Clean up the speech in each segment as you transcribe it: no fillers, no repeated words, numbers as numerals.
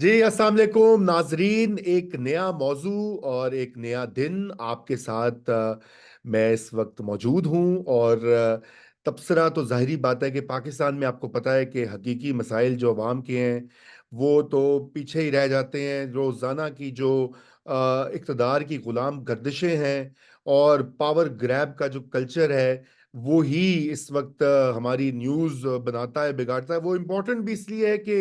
जी अस्सलाम वालेकुम नाजरीन। एक नया मौजू और एक नया दिन आपके साथ मैं इस वक्त मौजूद हूं। और तबसरा तो जाहिरी बात है कि पाकिस्तान में आपको पता है कि हकीकी मसाइल जो अवाम के हैं वो तो पीछे ही रह जाते हैं। रोज़ाना की जो इक़्तिदार की गुलाम गर्दिशें हैं और पावर ग्रैब का जो कल्चर है वो ही इस वक्त हमारी न्यूज़ बनाता है, बिगाड़ता है। वो इम्पोर्टेंट भी इसलिए है कि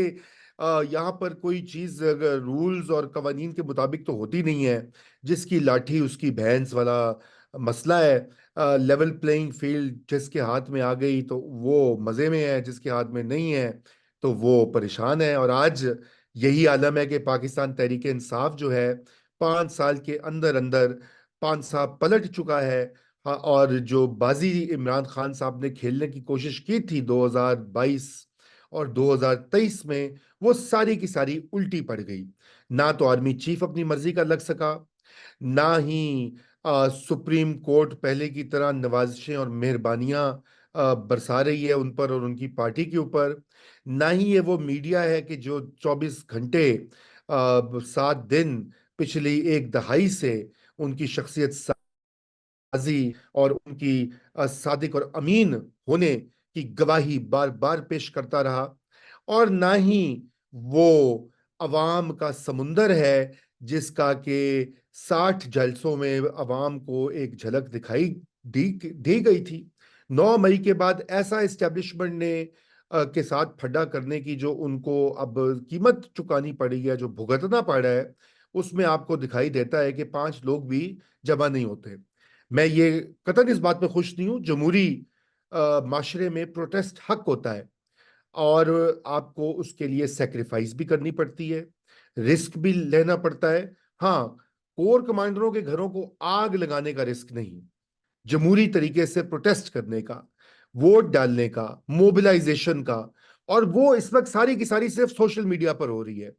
यहाँ पर कोई चीज अगर रूल्स और कवानीन के मुताबिक तो होती नहीं है। जिसकी लाठी उसकी भैंस वाला मसला है। लेवल प्लेइंग फील्ड जिसके हाथ में आ गई तो वो मजे में है, जिसके हाथ में नहीं है तो वो परेशान है। और आज यही आलम है कि पाकिस्तान तहरीक इंसाफ जो है 5 साल के अंदर अंदर 5 साल पलट चुका है। हाँ, और जो बाजी इमरान खान साहब ने खेलने की कोशिश की थी 2022 और 2023 में, वो सारी की सारी उल्टी पड़ गई। ना तो आर्मी चीफ अपनी मर्जी का लग सका, ना ही सुप्रीम कोर्ट पहले की तरह नवाजिशें और मेहरबानियां बरसा रही है उन पर और उनकी पार्टी के ऊपर। ना ही ये वो मीडिया है कि जो 24 घंटे 7 दिन पिछली एक दहाई से उनकी शख्सियत साजी और उनकी सादिक और अमीन होने की गवाही बार बार पेश करता रहा। और ना ही वो अवाम का समुंदर है जिसका कि 60 जलसों में अवाम को एक झलक दिखाई दी दी गई थी। 9 मई के बाद ऐसा इस्टेब्लिशमेंट ने के साथ फड्डा करने की जो उनको अब कीमत चुकानी पड़ी है, जो भुगतना पड़ा है, उसमें आपको दिखाई देता है कि 5 लोग भी जमा नहीं होते। मैं ये कतई इस बात में खुश नहीं हूं। जमहूरी माशरे में प्रोटेस्ट हक होता है और आपको उसके लिए सेक्रीफाइस भी करनी पड़ती है, रिस्क भी लेना पड़ता है। हाँ, कोर कमांडरों के घरों को आग लगाने का रिस्क नहीं, जमहूरी तरीके से प्रोटेस्ट करने का, वोट डालने का, मोबिलाइजेशन का। और वो इस वक्त सारी की सारी सिर्फ सोशल मीडिया पर हो रही है।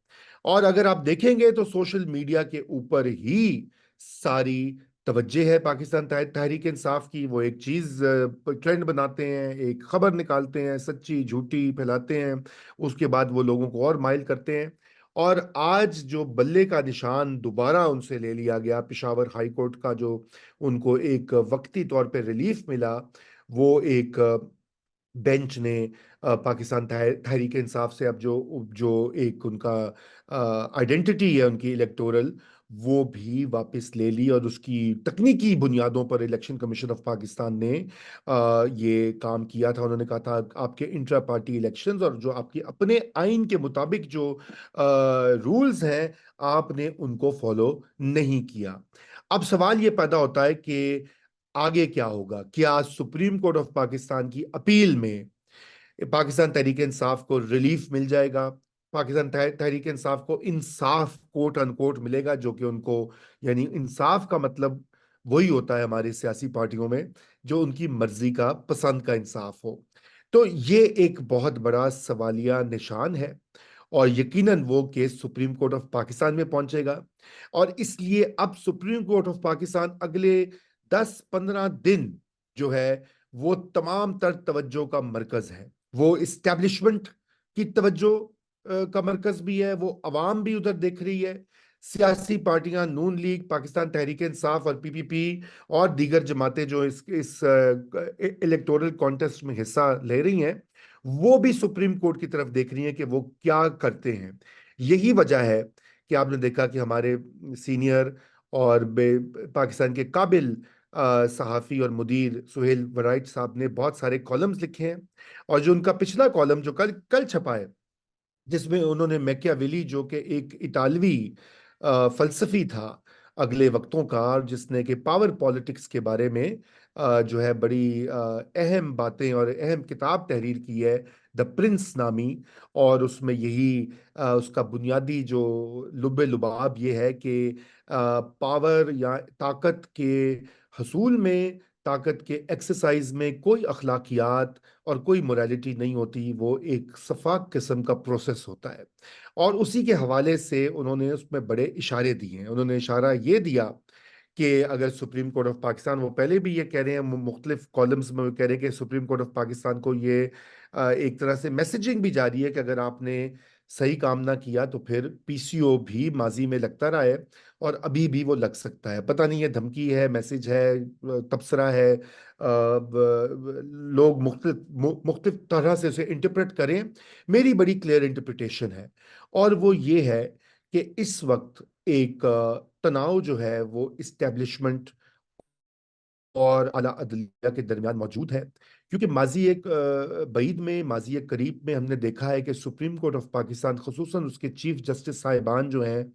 और अगर आप देखेंगे तो सोशल मीडिया के ऊपर ही सारी तवज्जो है पाकिस्तान तहरीक इंसाफ की। वो एक चीज ट्रेंड बनाते हैं, एक खबर निकालते हैं, सच्ची झूठी फैलाते हैं, उसके बाद वो लोगों को और माइल करते हैं। और आज जो बल्ले का निशान दोबारा उनसे ले लिया गया, पेशावर हाई कोर्ट का जो उनको एक वक्ती तौर पे रिलीफ मिला, वो एक बेंच ने पाकिस्तान तहरीक इंसाफ से अब जो जो एक उनका आइडेंटिटी है उनकी इलेक्टोरल, वो भी वापस ले ली। और उसकी तकनीकी बुनियादों पर इलेक्शन कमीशन ऑफ पाकिस्तान ने ये काम किया था। उन्होंने कहा था आपके इंट्रा पार्टी इलेक्शंस और जो आपके अपने आइन के मुताबिक जो रूल्स हैं आपने उनको फॉलो नहीं किया। अब सवाल ये पैदा होता है कि आगे क्या होगा। क्या सुप्रीम कोर्ट ऑफ पाकिस्तान की अपील में पाकिस्तान तहरीक इंसाफ को रिलीफ मिल जाएगा, पाकिस्तान तहरीक इंसाफ को इंसाफ कोट अनकोट मिलेगा, जो कि उनको, यानी इंसाफ का मतलब वही होता है हमारी सियासी पार्टियों में जो उनकी मर्जी का पसंद का इंसाफ हो। तो ये एक बहुत बड़ा सवालिया निशान है और यकीनन वो case supreme court of Pakistan में पहुंचेगा। और इसलिए अब सुप्रीम कोर्ट ऑफ पाकिस्तान अगले 10-15 दिन जो है वो तमाम तर तवज्जो का मरकज है। वो इस्टेब्लिशमेंट की तवज्जो का मरकज भी है, वो अवाम भी उधर देख रही है। सियासी पार्टियां नून लीग, पाकिस्तान तहरीक इंसाफ और पीपीपी और दीगर जमातें जो इस इलेक्टोरल कॉन्टेस्ट में हिस्सा ले रही हैं, वो भी सुप्रीम कोर्ट की तरफ देख रही हैं कि वो क्या करते हैं। यही वजह है कि आपने देखा कि हमारे सीनियर और पाकिस्तान के काबिल सहाफ़ी और मुदीर सुहेल वराइट साहब ने बहुत सारे कॉलम्स लिखे हैं। और जो उनका पिछला कॉलम जो कल कल छपा है, जिसमें उन्होंने मैकियावेली जो कि एक इतालवी फलसफी था अगले वक्तों का, और जिसने कि पावर पॉलिटिक्स के बारे में जो है बड़ी अहम बातें और अहम किताब तहरीर की है, द प्रिंस नामी। और उसमें यही उसका बुनियादी जो लुब्बे लुबाब ये है कि पावर या ताकत के हसूल में, ताकत के एक्सरसाइज में कोई अखलाकियात और कोई मोरालिटी नहीं होती, वो एक सफाक किस्म का प्रोसेस होता है। और उसी के हवाले से उन्होंने उसमें बड़े इशारे दिए हैं। उन्होंने इशारा ये दिया कि अगर सुप्रीम कोर्ट ऑफ पाकिस्तान, वो पहले भी ये कह रहे हैं, मुख्तलिफ कॉलम्स में वो कह रहे हैं कि सुप्रीम कोर्ट ऑफ पाकिस्तान को ये एक तरह से मैसेजिंग भी जारी है कि अगर आपने सही काम ना किया तो फिर पीसीओ भी माजी में लगता रहा है और अभी भी वो लग सकता है। पता नहीं, ये धमकी है, मैसेज है, तबसरा है, लोग मुख्तलिफ तरह से उसे इंटरप्रेट करें। मेरी बड़ी क्लियर इंटरप्रिटेशन है, और वो ये है कि इस वक्त एक तनाव जो है वो इस्टेब्लिशमेंट और आला अदलिया के दरमियान मौजूद है। क्योंकि माजी एक बईद में, माजी एक करीब में हमने देखा है कि सुप्रीम कोर्ट ऑफ पाकिस्तान, खुसूसन उसके चीफ जस्टिस साहिबान जो हैं,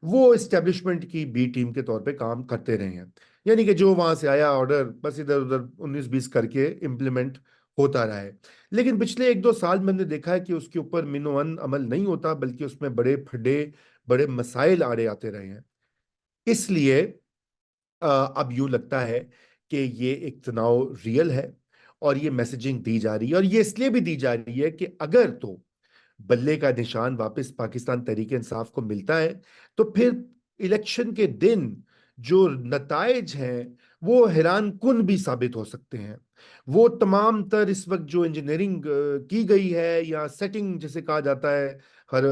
वो इस्टेब्लिशमेंट की बी टीम के तौर पे काम करते रहे हैं। यानी कि जो वहां से आया ऑर्डर बस इधर उधर 19-20 करके इम्प्लीमेंट होता रहा है। लेकिन पिछले 1-2 साल में हमने देखा है कि उसके ऊपर मिनोअन अमल नहीं होता, बल्कि उसमें बड़े फड्डे, बड़े मसाइल आड़े आते रहे हैं। इसलिए अब यूं लगता है कि ये एक तनाव रियल है, और ये मैसेजिंग दी जा रही है, और ये इसलिए भी दी जा रही है कि अगर तो बल्ले का निशान वापस पाकिस्तान तहरीक इंसाफ को मिलता है, तो फिर इलेक्शन के दिन जो नताइज हैं वो हैरान कुन भी साबित हो सकते हैं। वो तमाम तर इस वक्त जो इंजीनियरिंग की गई है, या सेटिंग जिसे कहा जाता है हर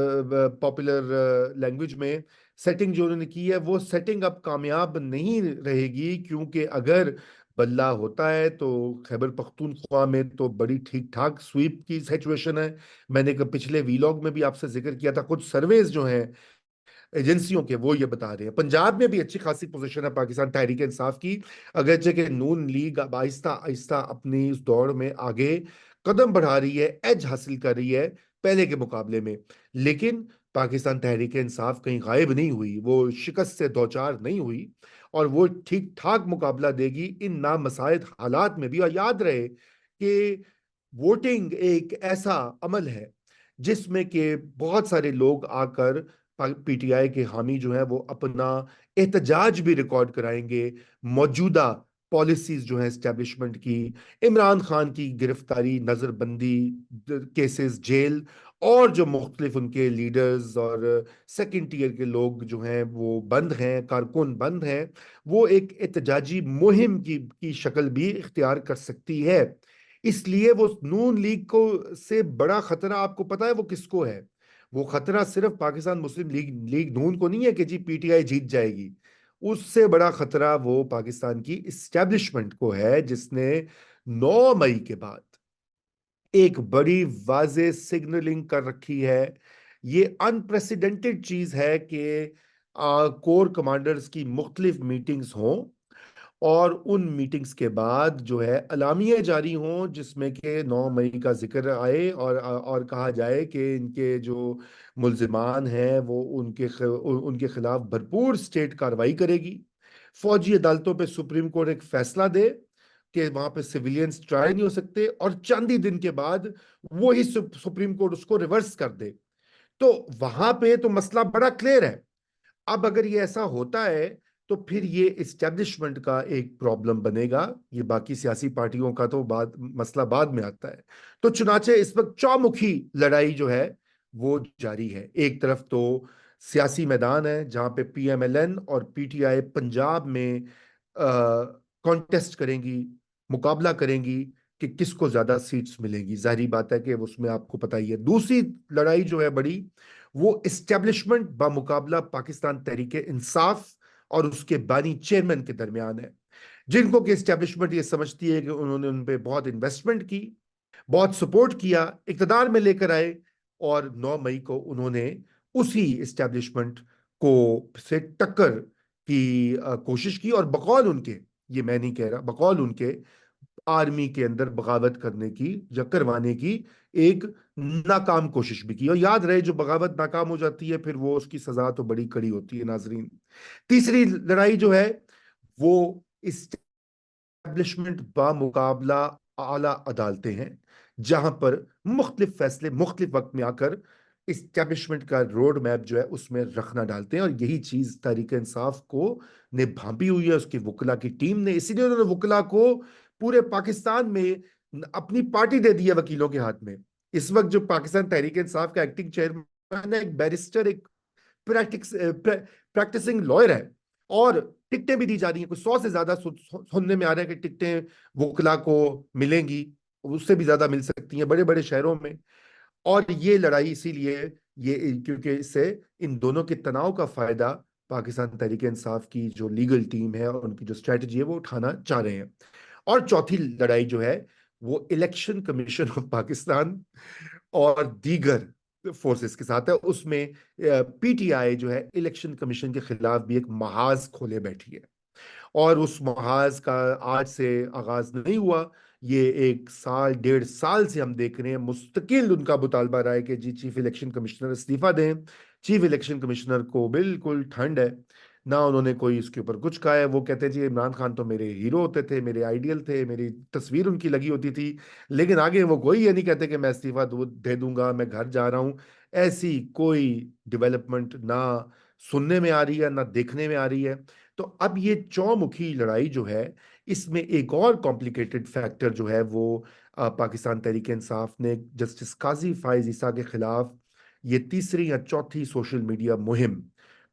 पॉपुलर लैंग्वेज में, सेटिंग जो उन्होंने की है, वो सेटिंग अब कामयाब नहीं रहेगी। क्योंकि अगर बल्ला होता है तो खैबर पख्तूनख्वा में तो बड़ी ठीक ठाक स्वीप की सिचुएशन है। मैंने पिछले वीलॉग में भी आपसे जिक्र किया था, कुछ सर्वेज जो हैं एजेंसियों के, वो ये बता रहे हैं पंजाब में भी अच्छी खासी पोजीशन है पाकिस्तान तहरीक इंसाफ की। अगरचे कि नून लीग अब आहिस्ता आहिस्ता अपनी इस दौड़ में आगे कदम बढ़ा रही है, एज हासिल कर रही है पहले के मुकाबले में। लेकिन पाकिस्तान तहरीक इंसाफ कहीं गायब नहीं हुई, वो शिकस्त से दौचार नहीं हुई, और वो ठीक ठाक मुकाबला देगी इन नामसायद हालात में भी। और याद रहे कि वोटिंग एक ऐसा अमल है जिसमें कि बहुत सारे लोग आकर पीटीआई के हामी जो है वो अपना एहतजाज भी रिकॉर्ड कराएंगे मौजूदा पॉलिसीज जो है एस्टेब्लिशमेंट की, इमरान खान की गिरफ्तारी, नजरबंदी केसेस, जेल, और जो मुख्तलिफ उनके लीडर्स और सेकंड टीयर के लोग जो हैं वो बंद हैं, कारकुन बंद हैं। वो एक एहतजाजी मुहिम की शक्ल भी इख्तियार कर सकती है। इसलिए वो नून लीग को से बड़ा खतरा आपको पता है वो किसको है? वो खतरा सिर्फ पाकिस्तान मुस्लिम लीग लीग नून को नहीं है कि जी पीटीआई जीत जाएगी। उससे बड़ा खतरा वो पाकिस्तान की इस्टेब्लिशमेंट को है, जिसने 9 मई के बाद एक बड़ी वाजे सिग्नलिंग कर रखी है। ये अनप्रेसिडेंटेड चीज है कि कोर कमांडर्स की मुख्तलिफ मीटिंग्स हों, और उन मीटिंग्स के बाद जो है अलामियाँ जारी हों जिसमें कि 9 मई का जिक्र आए, और कहा जाए कि इनके जो मुल्जिमान हैं वो उनके खिलाफ भरपूर स्टेट कार्रवाई करेगी। फौजी अदालतों पे सुप्रीम कोर्ट एक फैसला दे कि वहां पे सिविलियंस ट्रायल नहीं हो सकते, और चंद ही दिन के बाद वही सुप्रीम कोर्ट उसको रिवर्स कर दे। तो वहां पे तो मसला बड़ा क्लियर है। अब अगर ये ऐसा होता है तो फिर ये इस्टेब्लिशमेंट का एक प्रॉब्लम बनेगा। ये बाकी सियासी पार्टियों का तो मसला बाद में आता है। तो चुनाचे इस वक्त चौमुखी लड़ाई जो है वो जारी है। एक तरफ तो सियासी मैदान है जहां पे पीएमएलएन और पीटीआई पंजाब में कॉन्टेस्ट करेंगी, मुकाबला करेंगी कि किसको ज्यादा सीट्स मिलेंगी। जाहिर बात है कि उसमें आपको पता ही है। दूसरी लड़ाई जो है बड़ी, वो इस्टेब्लिशमेंट बामुकाबला पाकिस्तान तहरीक इंसाफ और उसके बानी चेयरमैन के दरमियान है, जिनको कि इस्टेब्लिशमेंट ये समझती है कि उन्होंने उन पे बहुत इन्वेस्टमेंट की, बहुत सपोर्ट किया, इकतदार में लेकर आए, और 9 मई को उन्होंने उसी इस्टेब्लिशमेंट को से टक्कर की कोशिश की, और बकौल उनके, ये मैं नहीं कह रहा, बकौल उनके आर्मी के अंदर बगावत करने की या करवाने की एक नाकाम कोशिश भी की। और याद रहे, जो बगावत नाकाम हो जाती है फिर वो उसकी सजा तो बड़ी कड़ी होती है नाजरीन। तीसरी लड़ाई जो है वो एस्टेब्लिशमेंट बा मुकाबला आला अदालतें हैं, जहां पर मुख्तलिफ फैसले मुख्तलिफ वक्त में आकर इस्टेब्लिशमेंट का रोड मैप जो है उसमें रखना डालते हैं। और यही चीज तहरीक इंसाफ को ने भांपी हुई है उसकी वकला की टीम ने। इसीलिए उन्होंने वकला को पूरे पाकिस्तान में अपनी पार्टी दे दी है वकीलों के हाथ में। इस वक्त जो पाकिस्तान तहरीक इंसाफ का एक्टिंग चेयरमैन है, एक बैरिस्टर, एक प्रैक्टिसिंग लॉयर है, और टिकटें भी दी जा रही हैं। कुछ 100 से ज्यादा सुनने में आ रहा है कि टिकटें वकला को मिलेंगी, उससे भी ज्यादा मिल सकती हैं बड़े बड़े शहरों में। और ये लड़ाई इसीलिए ये क्योंकि इससे इन दोनों के तनाव का फायदा पाकिस्तान तहरीक इंसाफ की जो लीगल टीम है और उनकी जो स्ट्रेटजी है वो उठाना चाह रहे हैं। और चौथी लड़ाई जो है वो इलेक्शन कमीशन ऑफ पाकिस्तान और दीगर फोर्सेस के साथ है। उसमें पीटीआई जो है इलेक्शन कमीशन के खिलाफ भी एक महाज खोले बैठी है। और उस महाज का आज से आगाज नहीं हुआ, ये 1 साल 1.5 साल से हम देख रहे हैं मुस्तकिल उनका मुतालबा रहा है कि जी चीफ इलेक्शन कमिश्नर इस्तीफा दें। चीफ इलेक्शन कमिश्नर को बिल्कुल ठंड है, ना उन्होंने कोई इसके ऊपर कुछ कहा है। वो कहते हैं जी इमरान खान तो मेरे हीरो होते थे, मेरे आइडियल थे, मेरी तस्वीर उनकी लगी होती थी, लेकिन आगे वो कोई ये नहीं कहते कि मैं इस्तीफा दे दूंगा, मैं घर जा रहा हूं। ऐसी कोई डेवलपमेंट ना सुनने में आ रही है ना देखने में आ रही है। तो अब ये चौमुखी लड़ाई जो है, इसमें एक और कॉम्प्लिकेटेड फैक्टर जो है वो पाकिस्तान तहरीक इंसाफ ने जस्टिस काजी फायज ईसा के खिलाफ ये तीसरी या चौथी सोशल मीडिया मुहिम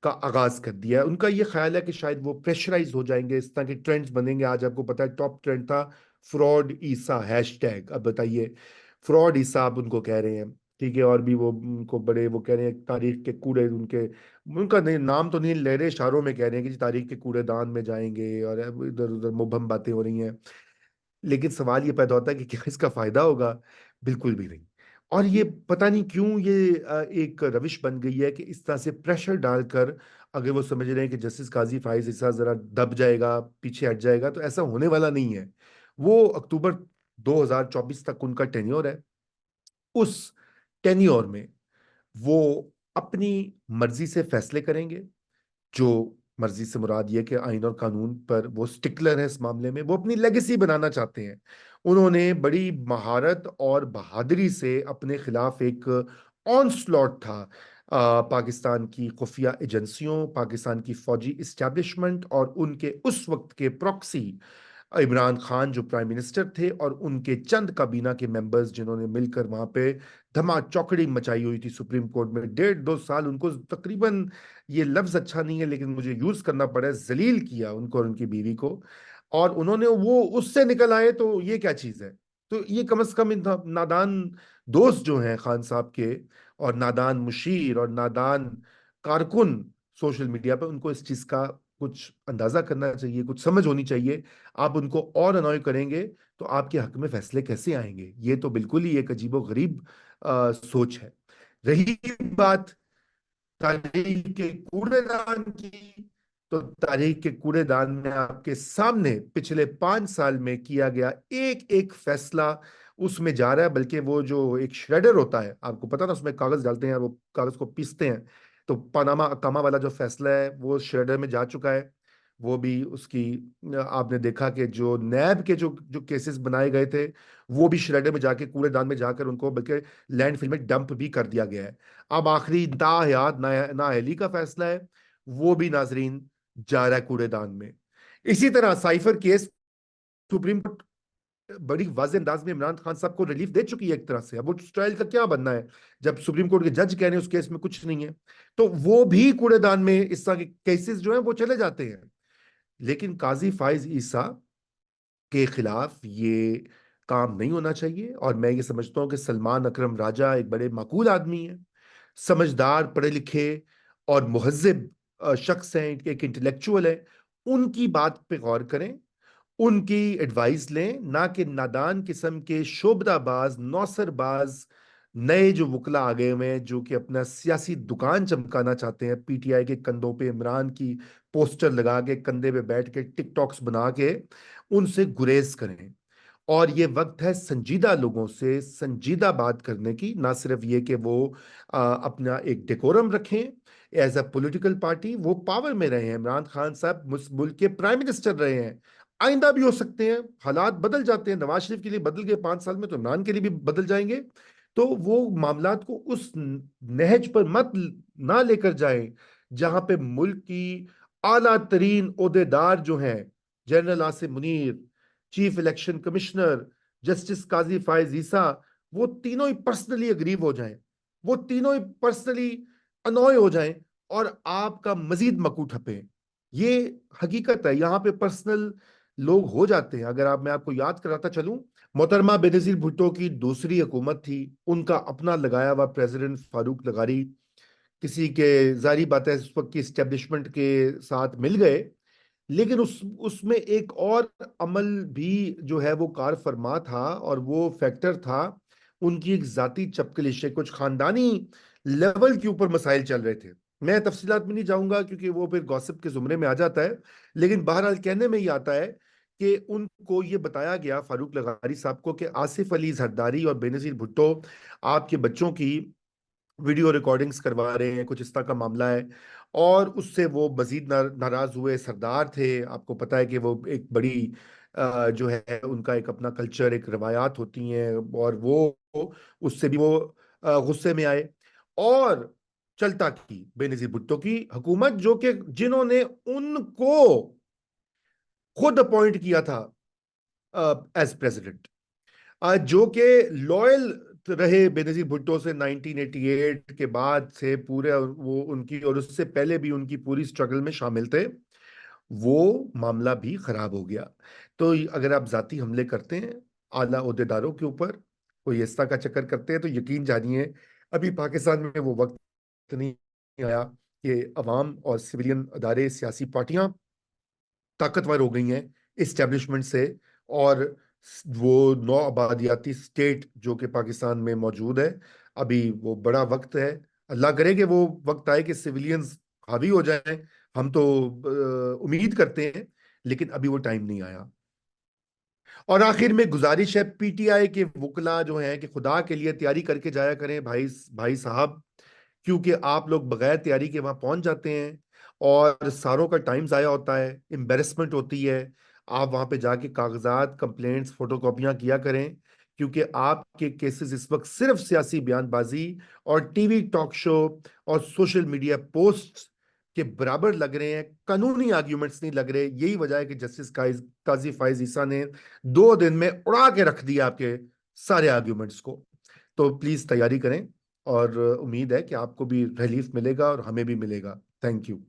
का आगाज कर दिया है। उनका ये ख्याल है कि शायद वो प्रेशराइज हो जाएंगे, इस तरह के ट्रेंड्स बनेंगे। आज आपको पता है टॉप ट्रेंड था फ्रॉड ईसा हैशटैग। अब बताइए, फ्रॉड ईसा आप उनको कह रहे हैं, ठीक है। और भी वो उनको बड़े वो कह रहे हैं तारीख के कूड़े उनके, उनका नहीं नाम तो नहीं ले रहे, इशारों में कह रहे हैं कि जी तारीख के कूड़ेदान में जाएंगे, और इधर उधर मुबहम बातें हो रही हैं। लेकिन सवाल ये पैदा होता है कि क्या इसका फायदा होगा? बिल्कुल भी नहीं। और ये पता नहीं क्यों ये एक रविश बन गई है कि इस तरह से प्रेशर डालकर, अगर वो समझ रहे हैं कि जस्टिस काजी फाइज इसा जरा दब जाएगा, पीछे हट जाएगा, तो ऐसा होने वाला नहीं है। वो अक्टूबर 2024 तक उनका टेन्योर है। उस टेन्योर में वो अपनी मर्जी से फैसले करेंगे। जो मर्जी से मुराद ये कि आइन और कानून पर वो स्टिकलर है। इस मामले में वो अपनी लेगेसी बनाना चाहते हैं। उन्होंने बड़ी महारत और बहादुरी से अपने खिलाफ एक ऑनस्लॉट था पाकिस्तान की खुफिया एजेंसियों, पाकिस्तान की फौजी इस्टेब्लिशमेंट और उनके उस वक्त के प्रॉक्सी इमरान खान जो प्राइम मिनिस्टर थे, और उनके चंद काबीना के मेंबर्स जिन्होंने मिलकर वहां पे धमा चौकड़ी मचाई हुई थी सुप्रीम कोर्ट में। 1.5 2 साल उनको तकरीबन, ये लफ्ज अच्छा नहीं है लेकिन मुझे यूज करना पड़ा, जलील किया उनको और उनकी बीवी को। और उन्होंने वो उससे निकल आए, तो ये क्या चीज है? तो ये कम से कम इन नादान दोस्त जो हैं खान साहब के, और नादान मुशीर और नादान कारकुन सोशल मीडिया पे, उनको इस चीज का कुछ अंदाजा करना चाहिए, कुछ समझ होनी चाहिए। आप उनको और अनॉय करेंगे तो आपके हक में फैसले कैसे आएंगे? ये तो बिल्कुल ही एक अजीबो गरीब सोच है। रही बात तारीख के कूड़ेदान की, तो तारीख के कूड़ेदान में आपके सामने पिछले 5 साल में किया गया एक एक फैसला उसमें जा रहा है। बल्कि वो जो एक श्रेडर होता है, आपको पता ना, उसमें कागज डालते हैं और वो कागज को पीसते हैं। तो पनामा अकामा वाला जो फैसला है वो श्रेडर में जा चुका है। वो भी उसकी आपने देखा कि जो नैब के जो जो केसेस बनाए गए थे, वो भी श्रेडर में जाके कूड़ेदान में जाकर उनको बल्कि लैंडफिल में डंप भी कर दिया गया है। अब आखिरी ताहयात नाअहली का फैसला है, वो भी नाजरीन जा रहा है कूड़ेदान में। इसी तरह साइफर केस, सुप्रीम कोर्ट बड़ी वाज़ेह अंदाज में इमरान खान साहब को रिलीफ दे चुकी है एक तरह से। अब वो ट्रायल का क्या बनना है जब सुप्रीम कोर्ट के जज कह रहे हैं उस केस में कुछ नहीं है? तो वो भी कूड़ेदान में इस तरह के केसेस जो है वो चले जाते हैं। लेकिन काजी फाइज ईसा के खिलाफ ये काम नहीं होना चाहिए। और मैं ये समझता हूँ कि सलमान अकरम राजा एक बड़े माकूल आदमी है, समझदार, पढ़े लिखे और मुहज्जिब शख्स हैं, एक इंटेलेक्चुअल है। उनकी बात पे गौर करें, उनकी एडवाइस लें, ना कि नादान किस्म के शोबदाबाज नौसरबाज नए जो वकला आ गए हुए हैं जो कि अपना सियासी दुकान चमकाना चाहते हैं। पीटीआई के कंधों पे इमरान की पोस्टर लगा के, कंधे पे बैठ के टिकटॉक्स बना के, उनसे गुरेज करें। और ये वक्त है संजीदा लोगों से संजीदा बात करने की, ना सिर्फ ये कि वो अपना एक डेकोरम रखें। एज अ पॉलिटिकल पार्टी वो पावर में रहे हैं, इमरान खान साहब मुल्क के प्राइम मिनिस्टर रहे हैं, आइंदा भी हो सकते हैं। हालात बदल जाते हैं, नवाज शरीफ के लिए बदल गए 5 साल में, तो इमरान के लिए भी बदल जाएंगे। तो वो मामलात को उस नहज पर मत ना लेकर जाएं जहां पे मुल्क की आला तरीन ओहदेदार जो हैं, general Asim Munir, chief election commissioner, justice Qazi Faez Isa, वो तीनों ही पर्सनली अग्रीव हो जाएं, वो तीनों ही पर्सनली अनॉय हो जाएं, और आपका मजीद मकू ठपे। ये हकीकत है, यहाँ पे पर्सनल लोग हो जाते हैं। अगर आप, मैं आपको याद कराता चलूं, मोहतरमा बेनजीर भुट्टो की दूसरी हुकूमत थी। उनका अपना लगाया हुआ प्रेसिडेंट फारूक लगारी किसी के, जारी बात है, उस वक्त की इस्टेब्लिशमेंट के साथ मिल गए। लेकिन उसमें एक और अमल भी जो है वो कार फरमा था, और वो फैक्टर था उनकी एक जाती चपकलिश है। कुछ खानदानी लेवल के ऊपर मसाइल चल रहे थे। मैं तफसीलात में नहीं जाऊंगा क्योंकि वो फिर गॉसिप के जुमरे में आ जाता है। लेकिन बहरहाल कहने में ये आता है कि उनको ये बताया गया, फारूक लगारी साहब को, कि आसिफ अली जरदारी और बेनजीर भुट्टो आपके बच्चों की वीडियो रिकॉर्डिंग्स करवा रहे हैं, कुछ इस तरह का मामला है। और उससे वो मजीद नाराज हुए। सरदार थे, आपको पता है कि वो एक बड़ी जो है उनका एक अपना कल्चर, एक रवायात होती हैं, और वो उससे भी वो गुस्से में आए। और चलता की बेनजीर भुट्टो की हुकूमत, जो कि जिन्होंने उनको खुद अपॉइंट किया था एज प्रेसिडेंट, जो कि लॉयल रहे बेनजीर भुट्टो से 1988 के बाद से पूरे, वो उनकी और उससे पहले भी उनकी पूरी स्ट्रगल में शामिल थे। वो मामला भी खराब हो गया। तो अगर आप जाती हमले करते हैं आला ओहदेदारों के ऊपर, कोई इस तरह का चक्कर करते हैं, तो यकीन जानिए अभी पाकिस्तान में वो वक्त नहीं आया कि अवाम और सिविलियन अदारे, सियासी पार्टियां ताकतवर हो गई हैं इस्टेब्लिशमेंट से। और वो नौ आबादियाती स्टेट जो कि पाकिस्तान में मौजूद है, अभी वो बड़ा वक्त है। अल्लाह करे कि वो वक्त आए कि सिविलियंस हावी हो जाएं। हम तो उम्मीद करते हैं, लेकिन अभी वो टाइम नहीं आया। और आखिर में गुजारिश है पीटीआई के वकला जो हैं कि खुदा के लिए तैयारी करके जाया करें भाई, भाई साहब। क्योंकि आप लोग बगैर तैयारी के वहां पहुंच जाते हैं, और सारों का टाइम जाया होता है, एम्बेरसमेंट होती है। आप वहां पे जाके कागजात, कंप्लेंट्स, फोटोकॉपियां किया करें। क्योंकि आपके केसेस इस वक्त सिर्फ सियासी बयानबाजी और टीवी टॉक शो और सोशल मीडिया पोस्ट के बराबर लग रहे हैं, कानूनी आर्ग्यूमेंट्स नहीं लग रहे। यही वजह है कि जस्टिस काजी फाइज ईसा ने 2 दिन में उड़ा के रख दिया आपके सारे आर्ग्यूमेंट्स को। तो प्लीज तैयारी करें, और उम्मीद है कि आपको भी रिलीफ मिलेगा और हमें भी मिलेगा। Thank you.